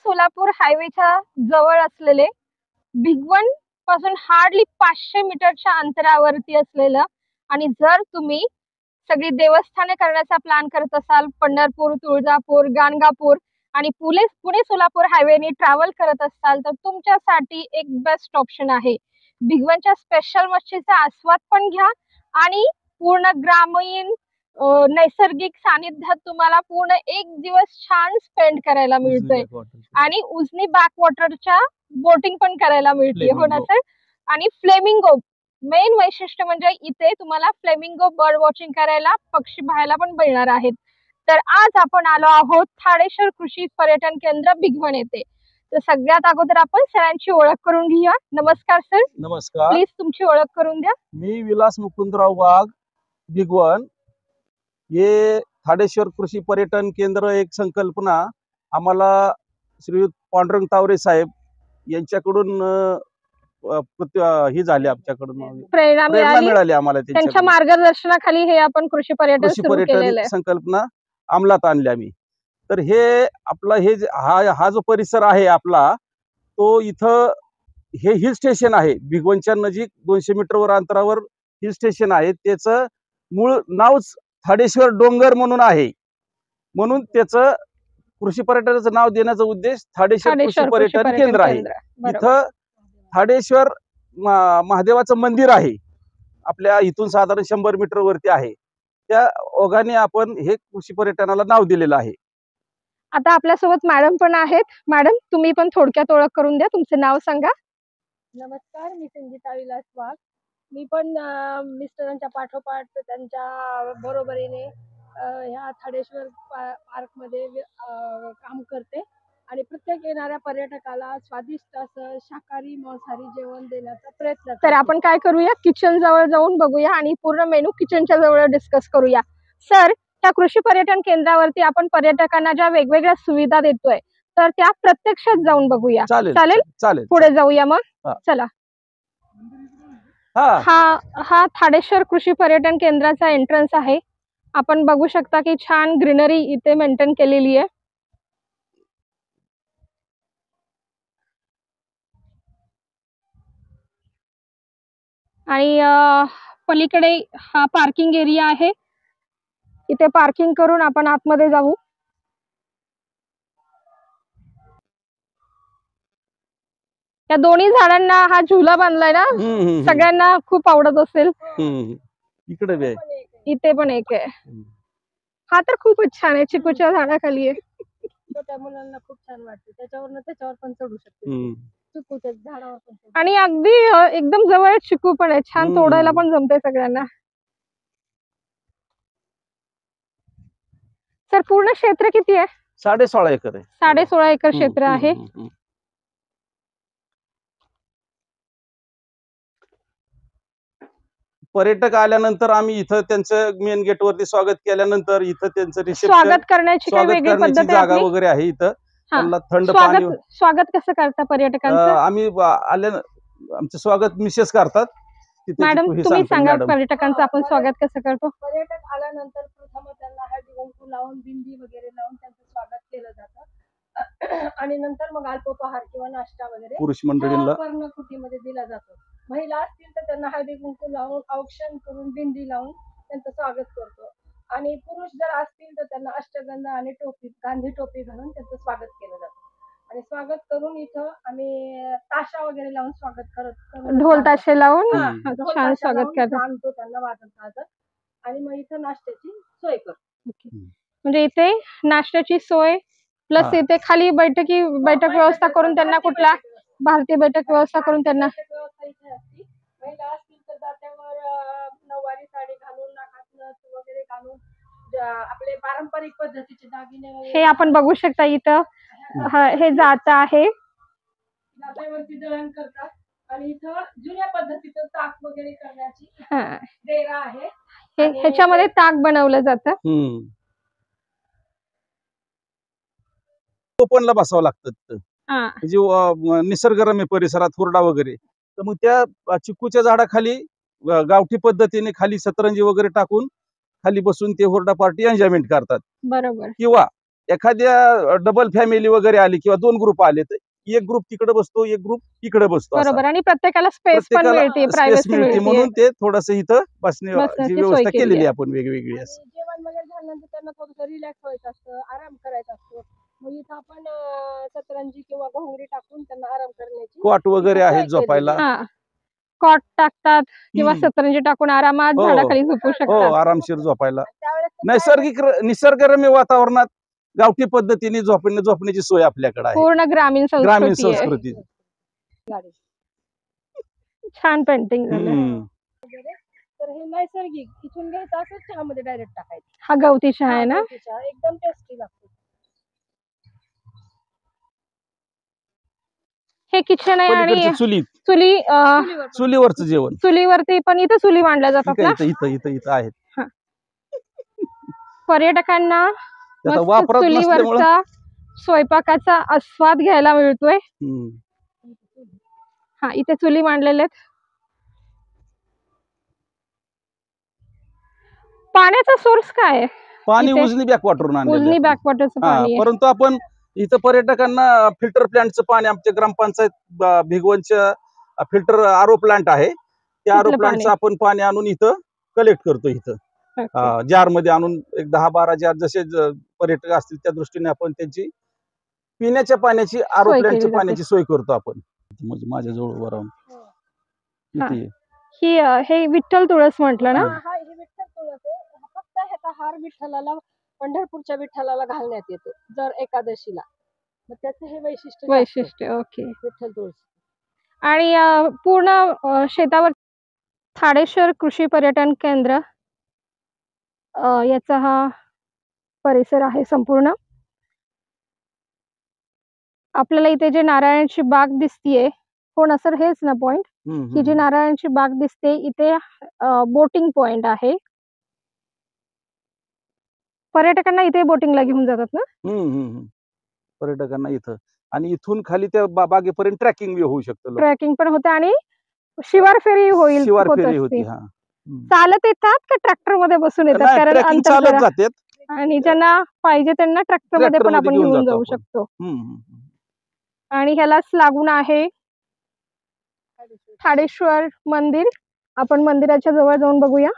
सोलापूर हायवेच्या जवळ असलेले भिगवण पासून हार्डली 500 मीटरच्या अंतरावरती असलेलं आणि जर तुम्ही सगळी देवस्थाने करण्याचा प्लॅन करत असाल, पंढरपूर, तुळजापूर, गाणगापूर आणि पुणे सोलापूर हायवेने ट्रॅव्हल करत असाल तर तुमच्यासाठी एक बेस्ट ऑप्शन आहे. भिगवणच्या स्पेशल मच्छीचा आस्वाद पण घ्या आणि पूर्ण ग्रामीण नैसर्गिक सानिध्यात तुम्हाला पूर्ण एक दिवस छान स्पेंड करायला मिळतोय आणि उजनी बॅकवॉटरच्या बोटिंग पण करायला मिळते. हो ना सर? आणि फ्लेमिंगो मेन वैशिष्ट्य म्हणजे इथे तुम्हाला फ्लेमिंगो बर्ड वॉचिंग करायला, पक्षी पाहायला पण मिळणार आहेत. तर आज आपण आलो आहोत थाडेश्वर कृषी पर्यटन केंद्र भिगवण येथे. तर सगळ्यात अगोदर आपण सरांची ओळख करून घेऊया. नमस्कार सर. नमस्कार. प्लीज तुमची ओळख करून द्या. मी विलास मुकुंदराव वाघ, भिगवण. हे थाडेश्वर कृषी पर्यटन केंद्र एक संकल्पना आम्हाला श्रीयुत पांडुरंग तावरे साहेब यांच्याकडून ही झाली, आमच्याकडून प्रेरणा मिळाली आम्हाला. त्यांच्या मार्गदर्शनाखाली हे आपण कृषी पर्यटन संकल्पना अंमलात आणली आम्ही. तर हे आपला हा जो परिसर आहे आपला, तो इथं हे हिल स्टेशन आहे. भिगवणच्या नजीक 200 मीटरवर अंतरावर हिल स्टेशन आहे. त्याचं मूळ नावच थाडेश्वर डोंगर म्हणून आहे. म्हणून त्याचं कृषी पर्यटनाचं नाव देण्याचा उद्देश थाडेश्वर कृषी पर्यटन केंद्र आहे. इथं थाडेश्वर महादेवाचं मंदिर आहे. आपल्या इथून साधारण 100 मीटर वरती आहे. त्या ओघाने आपण हे कृषी पर्यटनाला नाव दिलेलं आहे. आता आपल्यासोबत मॅडम पण आहेत. मॅडम, तुम्ही पण थोडक्यात ओळख करून द्या. तुमचं नाव सांगा. नमस्कार, मी संगीता विलास वाघ. मी पण मिस्टरांच्या पाठोपाठ त्यांच्या बरोबरीने ह्या थाडेश्वर पार्कमध्ये काम करते आणि प्रत्येक येणाऱ्या पर्यटकाला स्वादिष्ट असं शाकाहारी मांसाहारी जेवण देण्याचा प्रयत्न करते. तर आपण काय करूया, किचन जवळ जाऊन बघूया आणि पूर्ण मेनू किचनच्या जवळ डिस्कस करूया. सर, त्या कृषी पर्यटन केंद्रावरती आपण पर्यटकांना ज्या वेगवेगळ्या सुविधा देतोय तर त्या प्रत्यक्षात जाऊन बघूया. चालेल. पुढे जाऊया मग. चला. हा थाडेश्वर कृषी पर्यटन केंद्राचा एंट्रन्स आहे. आपण बघू शकता की छान ग्रीनरी इथे मेंटेन केलेली आहे. आणि पलीकडे हा पार्किंग एरिया आहे. इथे पार्किंग करून आपण आतमध्ये जाऊ. या दोन्ही झाडांना हा झुला बांधलाय ना, सगळ्यांना खूप आवडत असेल. इथे पण एक आहे. हा तर खूपच छान आहे. चिकूच्या झाडाखाली आहे. छोट्या मुलांना खूप छान वाटते. त्याच्यावर पण चढू शकते. चिकूच्या झाडावर पण. आणि अगदी एकदम जवळ चिकू पण आहे. छान तोडायला पण जमते सगळ्यांना. सर, पूर्ण क्षेत्र किती आहे? 16.5 एकर आहे. 16.5 एकर क्षेत्र आहे. पर्यटक आल्यानंतर आम्ही इथं त्यांचं मेन गेट वरती स्वागत केल्यानंतर इथं त्यांचं रिसेप्शन, स्वागत करण्याची वेगळी पद्धत जागा वगैरे आहे. इथं त्यांना थंड पाणी. स्वागत कसं करता पर्यटकांचं? आम्ही आमचं स्वागत मिसेस करतात. मॅडम, तुम्ही सांगा पर्यटकांचं आपण स्वागत कसं करतो? पर्यटक आल्यानंतर प्रथम त्यांना हळदी कुंकू लावून, बिंदी वगैरे लावून त्यांचं स्वागत केलं जातं. आणि नंतर मग अल्पोपहार किंवा नाश्ता वगैरे पुरुष मंडळींना पर्णकुटीमध्ये दिला जातो. महिला असतील तर त्यांना हळदी कुंकू लावून, औक्षण करून, बिंदी लावून त्यांचं स्वागत करतो. आणि पुरुष जर असतील तर त्यांना अष्टगंध आणि गांधी टोपी घालून त्यांचं स्वागत केलं जातं. आणि स्वागत करून इथं आम्ही ताशा वगैरे लावून स्वागत करत, ढोल ताशे लावून छान स्वागत करतो. आणतो त्यांना वाजत. आणि मग इथं नाश्त्याची सोय करतो. म्हणजे इथे नाश्त्याची सोय प्लस इथे खाली बैठक व्यवस्था करून त्यांना कुठला भारतीय बैठक व्यवस्था करून त्यांना महिला असतील तर दात्यावर नऊवारी साडी घालून, नाकात नथ वगैरे घालून आपले पारंपरिक पद्धतीचे दागिने वगैरे हे आपण बघू शकता. इथं हे जात आहे. जात्यावरती दळण करतात. आणि इथं जुन्या पद्धतीचं ताक वगैरे करण्याची डेरा आहे. ह्याच्यामध्ये ताक बनवलं जातं. ओपनला बसावं लागतं. म्हणजे निसर्गरम्य परिसरात हुरडा वगैरे. तर मग त्या चिकूच्या झाडाखाली गावठी पद्धतीने खाली सतरंजी वगैरे टाकून खाली बसून ते हुरडा पार्टी एन्जॉयमेंट करतात. बरोबर. किंवा एखाद्या डबल फॅमिली वगैरे आली किंवा 2 ग्रुप आले तर एक ग्रुप तिकडे बसतो, एक ग्रुप इकडे बसतो. बरोबर, आणि प्रत्येकाला स्पेस पण प्रत्येकाला मिळते, स्पेस प्रायव्हसी मिळते मिळते. म्हणून ते थोडंसं इथं बसण्याची बसण्याची सोय व्यवस्था केली केलेली आहे. आपण वेगवेगळी असं. आणि जेवण वगैरे झाल्यानंतर त्यांना थोडंसं रिलॅक्स व्हायचं असतं, आराम करायचा असतो. मग इथं आपण सतरंजी किंवा घोंगडी टाकून त्यांना आराम करण्याची कॉट वगैरे इथं आहेत सोय केलेली झोपायला. आहे. हा, कॉट टाकतात किंवा हम्म. सतरंजी टाकून आरामात हो. झाडाखाली झोपू हो, शकतात. आरामशीर झोपायला. त्यावेळेस ते काय निसर्गरम्य वातावरणात गावठी पद्धतीने झोपण्याची सोय आपल्याकडे आहे. पूर्ण ग्रामीण ग्रामीण संस्कृती आहे. संस्कृती. गाडी छान पेंटिंग झालं. हम्म. वगैरे, तर हे नैसर्गिक इथून घ्यायचं असं चहामध्ये डायरेक्ट टाकायचं. हा गवती चहा आहे ना? गवती चहा एकदम टेस्टी लागतो. हे किचन आहे आणि पलीकडच्या चुलीत चुलीवर चुलीवरचं जेवण चुलीवरती पण इथं चुली मांडल्या जातात ठीक ना. आहे. इथं आहेत. पर्यटकांना त्याचा मस्त वापरात नसल्यामुळं चुलीवरचा स्वयंपाकाचा आस्वाद घ्यायला मिळतोय. हम्म. हा, इथे चुली मांडलेल्या आहेत. पाण्याचा सोर्स काय आहे? पाणी इथे उजनी बॅकवॉटरवरून आणलेलं उजनी आहे आपण. बॅकवॉटरचं पाणी आहे. परंतु आपण इथं पर्यटकांना फिल्टर प्लांटचं पाणी आमच्या ग्रामपंचायत भिगवणच्या फिल्टर आरो प्लांट आहे. त्या आरो तिथलं प्लांटचं पाणी. आपण पाणी आणून इथं कलेक्ट करतो. इथं Okay. जार मध्ये आणून एक 10-12 जार जसे पर्यटक असतील त्या दृष्टीने आपण त्यांची पिण्याच्या पाण्याची आरो सोय प्लांटच्या केली जाते. पाण्याची सोय करतो आपण. म्हणजे माझ्या जवळ उभं राहून हा. इथे ही हे विठ्ठल तुळस म्हटलं ना. हा हे विठ्ठल तुळस आहे. फक्त ह्याचा हार विठ्ठलाला पंढरपूरच्या विठ्ठलाला घालण्यात येतो दर एकादशीला. मग त्याचं हे वैशिष्ट्य जास्त आहे, वैशिष्ट्य. ओके. विठ्ठल तुळस. आणि पूर्ण शेतावर थाडेश्वर कृषी पर्यटन केंद्र याचा हा परिसर आहे संपूर्ण. आपल्याला इथे जे नारायणची बाग दिसतीये, हो ना सर, हेच ना पॉइंट? ही जी नारायणची बाग दिसते इथे बोटिंग पॉइंट आहे. पर्यटकांना इथे बोटिंगला घेऊन जातात ना. पर्यटकांना इथं आणि इथून खाली त्या बागेपर्यंत ट्रॅकिंग होऊ शकतं. ट्रेकिंग पण होते आणि शिवार फेरी शिवार होत फेरी असते. होती. चालत येतात का ट्रॅक्टर मध्ये बसून येतात? नाही, कारण ट्रेकिंग अंतर चालत जरा- जातात. आणि ज्यांना पाहिजे त्यांना ट्रॅक्टर मध्ये पण आपण घेऊन जाऊ शकतो. आणि ह्यालाच लागून आहे थाडेश्वर मंदिर. आपण मंदिराच्या जवळ जाऊन बघूया.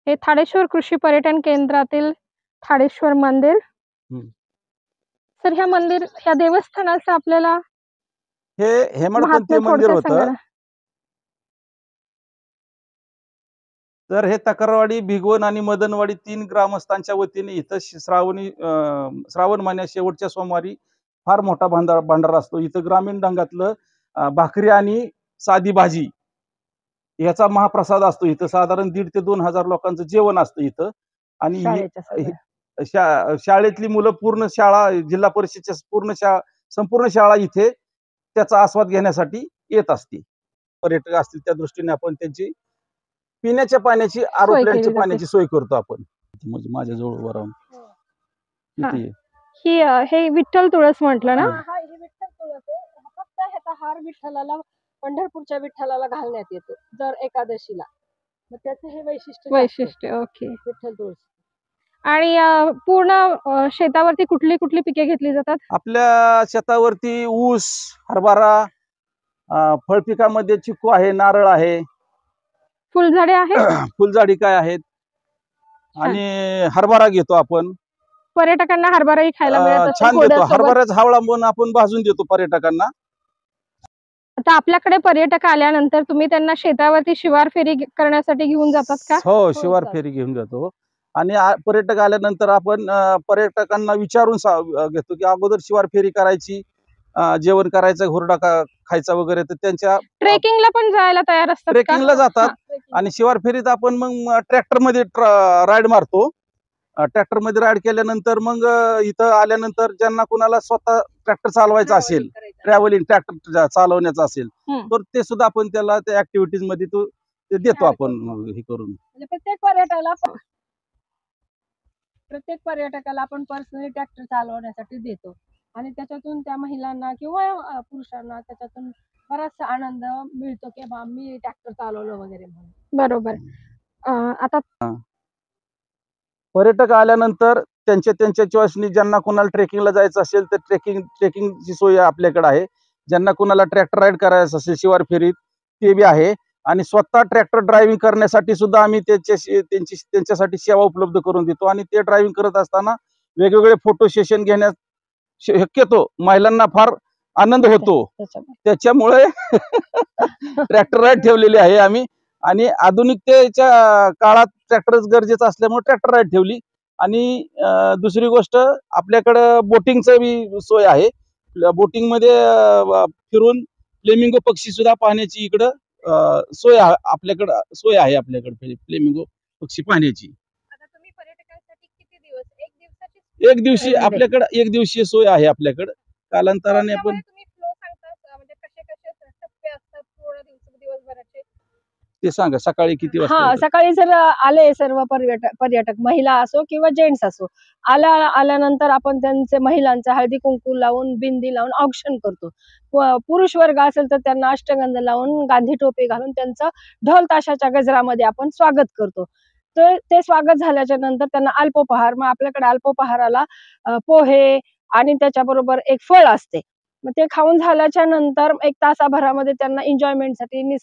हे थाडेश्वर कृषी पर्यटन केंद्रातील थाडेश्वर मंदिर. सर, ह्या देवस्थानाचं आपल्याला हे हेमाडपंथी महात्म्य मंदिर थोडक्यात सांगा होतं. ना. तर हे तक्रारवाडी, भिगवण आणि मदनवाडी 3 ग्रामस्थांच्या वतीने इथं श्रावण महिन्यात शेवटच्या सोमवारी फार मोठा भंडारा असतो. इथं ग्रामीण ढंगातलं भाकरी आणि साधी भाजी याचा महाप्रसाद असतो. इथं साधारण 1,500 ते 2,000 लोकांचं जेवण असतं इथं. आणि शाळेच्या सगळ्या. शाळेतली मुलं पूर्ण शाळा, जिल्हा परिषदच्या संपूर्ण शाळा इथे त्याचा आस्वाद घेण्यासाठी येत असते. पर्यटक असतील त्या दृष्टीने आपण त्यांची पिण्याच्या पाण्याची आरो सोय प्लांटच्या केली जाते. पाण्याची सोय करतो आपण. म्हणजे माझ्या जवळ उभं राहून हा. इथे ही हे विठ्ठल तुळस म्हटलं ना. हा हे विठ्ठल तुळस आहे. फक्त ह्याचा हार विठ्ठलाला पंढरपूरच्या विठ्ठलाला घालण्यात येतो दर एकादशीला. मग त्याचं हे वैशिष्ट्य जास्त आहे, वैशिष्ट्य. ओके. विठ्ठल तुळस. आणि पूर्ण शेतावरती कुठली कुठली पिके घेतली जातात? आपल्या शेतावरती ऊस, हरभरा, फळपिकामध्ये चिकू आहे, नारळ आहे, फुलझाडे आहेत. फुलझाडी काय आहेत आणि हरभरा घेतो आपण. पर्यटकांना हरभराही खायला मिळत असेल छान देतो. घोड्यासोबत. हरभऱ्याचा हावळा म्हणून आपण भाजून देतो पर्यटकांना. आता आपल्याकडे पर्यटक आल्यानंतर तुम्ही त्यांना शेतावरती शिवार फेरी करण्यासाठी घेऊन जातात का? हो, शिवार फेरी घेऊन जातो. आणि पर्यटक आल्यानंतर आपण पर्यटकांना विचारून घेतो की अगोदर शिवार फेरी करायची, जेवण करायचं, हुरडा खायचा वगैरे. तर त्यांच्या ट्रेकिंगला पण जायला तयार असतात का? ट्रेकिंगला जातात. हा. आणि शिवार फेरीत आपण मग ट्रॅक्टर मध्ये राईड मारतो. ट्रॅक्टर मध्ये राईड केल्यानंतर मग इथं आल्यानंतर ज्यांना कुणाला स्वतः ट्रॅक्टर चालवायचा असेल, ट्रॅव्हलिंग ट्रॅक्टर चालवण्याचा असेल, तर ते सुद्धा आपण त्याला त्या ऍक्टिव्हिटीज मध्ये ते देतो आपण हे करून. म्हणजे प्रत्येक पर्यटकाला आपण पर्सनली ट्रॅक्टर चालवण्यासाठी देतो. आणि त्याच्यातून त्या महिलांना किंवा पुरुषांना त्याच्यातून बराचसा आनंद मिळतो की बा मी ट्रॅक्टर चालवलं वगैरे म्हणून. बरोबर. आता पर्यटक आल्यानंतर त्यांच्या चॉईसनी ज्यांना कोणाला ट्रेकिंगला जायचं असेल तर ट्रेकिंगची सोय आपल्याकडे आहे. ज्यांना कोणाला ट्रॅक्टर राईड करायचं असेल शिवार फेरीत ते बी आहे. आणि स्वतः ट्रॅक्टर ड्रायव्हिंग करण्यासाठी सुद्धा आम्ही त्यांच्यासाठी सेवा उपलब्ध करून देतो. आणि ते ड्रायव्हिंग करत असताना वेगवेगळे फोटो सेशन घेण्यात शक्यतो महिलांना फार आनंद होतो. त्याच्यामुळे ट्रॅक्टर राईड ठेवलेली आहे आम्ही. आणि आधुनिकतेच्या काळात ट्रॅक्टरच गरजेचं असल्यामुळे ट्रॅक्टर राईड ठेवली. आणि दुसरी गोष्ट आपल्याकडं बोटिंगचं बी सोय आहे. बोटिंग मध्ये फिरून फ्लेमिंगो पक्षी सुद्धा पाहण्याची इकडं आपल्याकडं सोय आहे. आपल्याकडे फ्लेमिंगो पक्षी पाहण्याची आता तुम्ही पर्यटकांसाठी किती दिवस, एक दिवसाची एक दिवशी आपल्याकडे एक दिवशीय सोय आहे आपल्याकडं. कालांतराने आपण तुम्ही फ्लो सांगता म्हणजे कसे कसे टप्पे असतात पूर्ण दिवसभराचे ते सांगा. सकाळी किती वाजता हा, येतात? सकाळी जर आले सर्व पर्यटक महिला असो किंवा जेंट्स असो, आल्यानंतर आपण त्यांचे महिलांचा हळदी कुंकू लावून बिंदी लावून औक्षण करतो. पुरुष वर्ग असेल तर त्यांना अष्टगंध लावून गांधी टोपी घालून त्यांचं ढोल ताशाच्या गजरामध्ये आपण स्वागत करतो. तर ते स्वागत झाल्याच्या नंतर त्यांना अल्पोपहार, मग आपल्याकडे अल्पोपहाराला पोहे आणि त्याच्याबरोबर एक फळ असते. मग ते खाऊन झाल्याच्या नंतर एक तासाभरामध्ये त्यांना एन्जॉयमेंटसाठी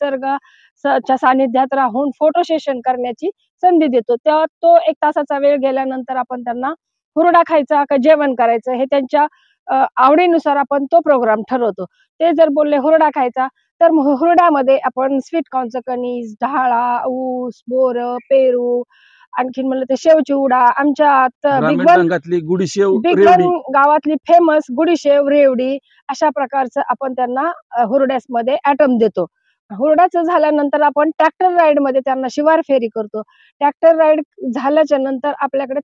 च्या सानिध्यात राहून फोटो सेशन करण्याची संधी देतो. तेव्हा तो एक तासाचा वेळ गेल्यानंतर आपण त्यांना हुरडा खायचा का जेवण करायचं हे त्यांच्या आवडीनुसार आपण तो प्रोग्राम ठरवतो. ते जर बोलले हुरडा खायचा तर हुरड्यामध्ये आपण स्वीट कॉर्नचं कणीस, डहाळा, ऊस, बोर, पेरू, आणखीन म्हणलं तर शेवचिवडा, आमच्या ग्रामीण भागातली गुडीशेव बिग रेवडी वन गावातली फेमस गुडीशेव, रेवडी अशा प्रकारचं आपण त्यांना हुरड्यामध्ये ऍटम देतो. हुरड्याचं झाल्यानंतर आपण ट्रॅक्टर राईड मध्ये त्यांना शिवार फेरी करतो. ट्रॅक्टर राईड झाल्याच्या नंतर आपल्याकडे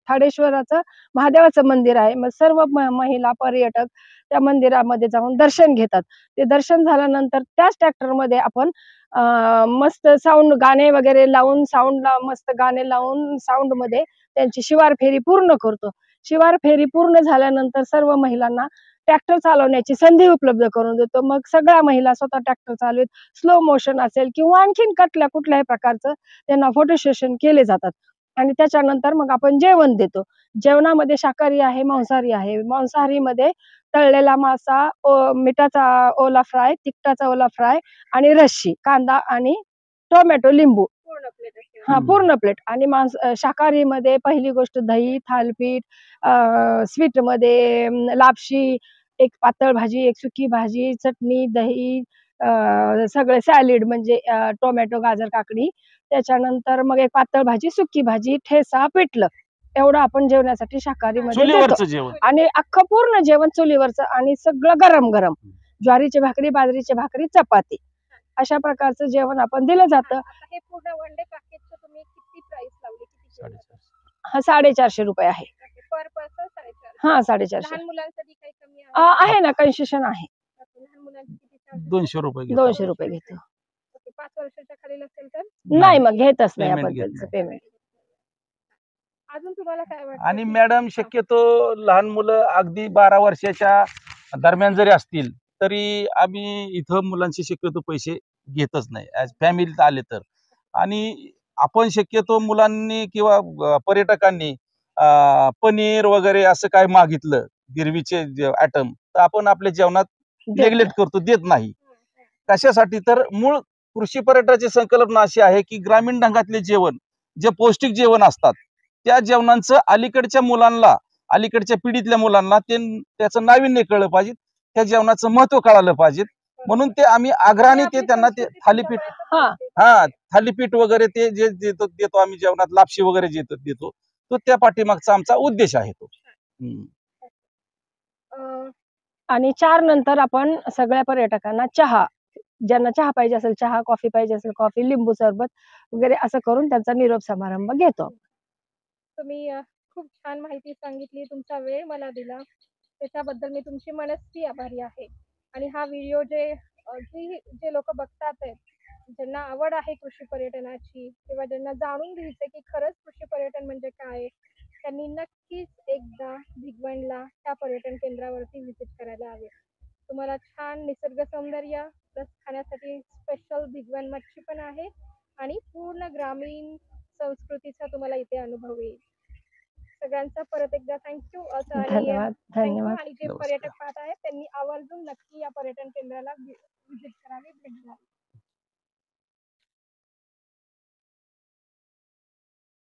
थाडेश्वराचं महादेवाचं मंदिर आहे. मग सर्व महिला पर्यटक त्या मंदिरामध्ये जाऊन दर्शन घेतात. ते दर्शन झाल्यानंतर त्याच ट्रॅक्टरमध्ये आपण मस्त साऊंड गाणे वगैरे लावून साऊंडला मस्त गाणे लावून साऊंड मध्ये त्यांची शिवार फेरी पूर्ण करतो. शिवार फेरी पूर्ण झाल्यानंतर सर्व महिलांना ट्रॅक्टर चालवण्याची संधी उपलब्ध करून देतो. मग सगळ्या महिला स्वतः ट्रॅक्टर चालवत स्लो मोशन असेल किंवा आणखीन कुठल्याही प्रकारचं त्यांना फोटो सेशन केले जातात. आणि त्याच्यानंतर मग आपण जेवण देतो. जेवणामध्ये शाकाहारी आहे, मांसाहारी आहे. मांसाहारीमध्ये तळलेला मासा, मिठाचा ओला फ्राय, तिखटाचा ओला फ्राय आणि रस्सी, कांदा आणि टोमॅटो, लिंबू पूर्ण प्लेट असते. हा पूर्ण प्लेट. आणि शाकाहारीमध्ये पहिली गोष्ट दही, थालपीठ, स्वीट मध्ये लापशी, एक पातळ भाजी, एक सुकी भाजी, चटणी, दही, सगळे सॅलिड म्हणजे टोमॅटो, गाजर, काकडी. त्याच्यानंतर मग एक पातळ भाजी, सुकी भाजी, ठेचा, पिठलं एवढं आपण जेवणासाठी शाकाहारीमध्ये देतो. चुलीवरचं जेवण. आणि अख्खं पूर्ण जेवण चुलीवरचं आणि सगळं गरम गरम, ज्वारीची भाकरी, बाजरीची भाकरी, चपाती अशा प्रकारचं जेवण आपण दिलं जातं. आता हे पूर्ण वन डे पॅकेजचं तुम्ही किती प्राइस लावली, किती 450 रुपये आहे. पर पर्सन 450? हा 450. लहान मुलांसाठी काही कमी आहे? आहे ना, कन्सेशन आहे. लहान मुलांची किती charges? 200 रुपये घेतो. 200 रुपये घेतो. 5 वर्षाच्या खालील असेल तर नाही, मग घेतच नाही Payment आपण घेत त्यांचं नाही. पेमेंट. अजून तुम्हाला काय वाटतं? आणि मॅडम शक्यतो लहान मुलं अगदी 12 वर्षाच्या दरम्यान जरी असतील तरी आम्ही इथं मुलांचे शक्यतो पैसे घेतच नाही ऍज फॅमिलीत आले तर. आणि आपण शक्यतो मुलांनी किंवा पर्यटकांनी पनीर वगैरे असं काय मागितलं गिरवीचे आयटम तर आपण आपल्या जेवणात नेग्लेक्ट करतो, देत नाही. कशासाठी तर मूळ कृषी पर्यटनाची संकल्पना अशी आहे की ग्रामीण भागातले जेवण जे पौष्टिक जेवण असतात त्या जेवणांचं अलीकडच्या पिढीतल्या मुलांना त्याचं नाविन्य कळलं पाहिजे, त्या जेवणाचं महत्व कळालं पाहिजे. म्हणून ते आम्ही आग्रहाने ते त्यांना ते थालीपीठ वगैरे ते जे देतो आम्ही जेवणात, लापशी वगैरे देतो तो त्या पाठीमागचा आमचा उद्देश आहे तो. आणि 4 नंतर आपण सगळ्या पर्यटकांना चहा, ज्यांना चहा पाहिजे असेल चहा, कॉफी पाहिजे असेल कॉफी, लिंबू सरबत वगैरे असं करून त्यांचा निरोप समारंभ घेतो. तुम्ही खूप छान माहिती सांगितली, तुमचा वेळ मला दिला त्याच्याबद्दल मी तुमची मनस्वी आभारी आहे. आणि हा व्हिडिओ जे लोक बघतात आहेत, ज्यांना आवड आहे कृषी पर्यटनाची किंवा ज्यांना जाणून घ्यायचं की खरंच कृषी पर्यटन म्हणजे काय, त्यांनी नक्कीच एकदा भिगवणला त्या पर्यटन केंद्रावरती व्हिजिट करायला हवे. तुम्हाला छान निसर्ग सौंदर्य प्लस खाण्यासाठी स्पेशल भिगवण मच्छी पण आहे आणि पूर्ण ग्रामीण संस्कृतीचा तुम्हाला इथे अनुभव येईल. सगळ्यांचा परत एकदा थँक्यू असं आणि धन्यवाद थँक्यू धन्यवाद. आणि जे नमस्कार. पर्यटक पाहत आहेत त्यांनी आवर्जून नक्की या पर्यटन केंद्राला व्हिजिट करावे, भेट द्यावी.